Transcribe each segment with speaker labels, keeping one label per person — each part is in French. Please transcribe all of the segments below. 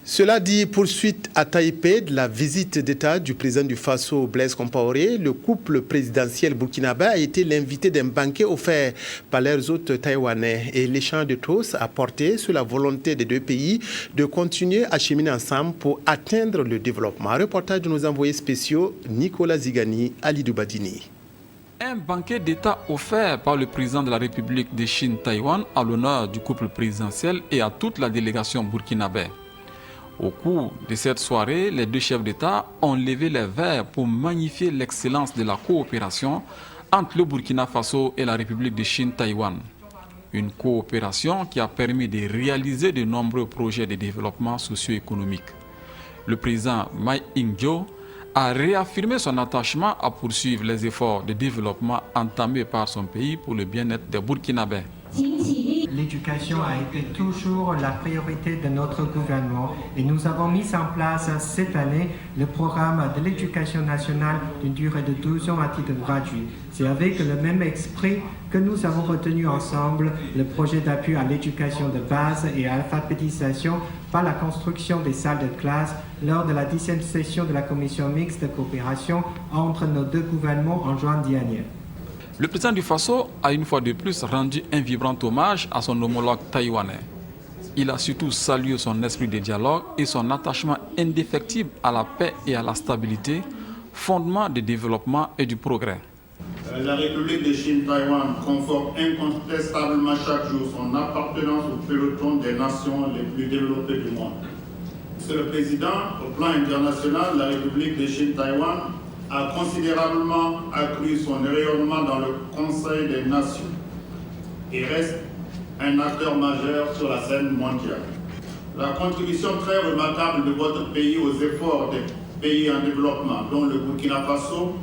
Speaker 1: Cela dit, poursuite à Taipei de la visite d'État du président du Faso, Blaise Compaoré, le couple présidentiel burkinabé a été l'invité d'un banquet offert par leurs hôtes taïwanais. Et l'échange de toasts a porté sur la volonté des deux pays de continuer à cheminer ensemble pour atteindre le développement. Reportage de nos envoyés spéciaux Nicolas Zigani, Ali Doubadini.
Speaker 2: Un banquet d'État offert par le président de la République de Chine-Taïwan à l'honneur du couple présidentiel et à toute la délégation burkinabé. Au cours de cette soirée, les deux chefs d'État ont levé les verres pour magnifier l'excellence de la coopération entre le Burkina Faso et la République de Chine-Taïwan. Une coopération qui a permis de réaliser de nombreux projets de développement socio-économique. Le président Mai Ying-jeou a réaffirmé son attachement à poursuivre les efforts de développement entamés par son pays pour le bien-être des Burkinabés.
Speaker 3: L'éducation a été toujours la priorité de notre gouvernement et nous avons mis en place cette année le programme de l'éducation nationale d'une durée de 12 ans à titre gratuit. C'est avec le même esprit que nous avons retenu ensemble le projet d'appui à l'éducation de base et à l'alphabétisation par la construction des salles de classe lors de la 10e session de la commission mixte de coopération entre nos deux gouvernements en juin dernier.
Speaker 2: Le président du Faso a une fois de plus rendu un vibrant hommage à son homologue taïwanais. Il a surtout salué son esprit de dialogue et son attachement indéfectible à la paix et à la stabilité, fondement du développement et du progrès.
Speaker 4: La République de Chine-Taïwan conforte incontestablement chaque jour son appartenance au peloton des nations les plus développées du monde. Monsieur le Président, au plan international, la République de Chine-Taïwan a considérablement accru son rayonnement dans le Conseil des Nations et reste un acteur majeur sur la scène mondiale. La contribution très remarquable de votre pays aux efforts des pays en développement, dont le Burkina Faso,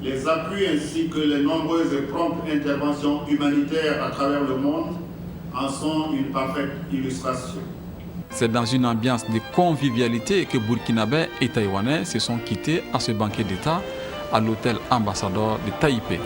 Speaker 4: les appuis ainsi que les nombreuses et promptes interventions humanitaires à travers le monde en sont une parfaite illustration.
Speaker 2: C'est dans une ambiance de convivialité que Burkinabés et Taïwanais se sont quittés à ce banquet d'État à l'hôtel Ambassadeur de Taipei.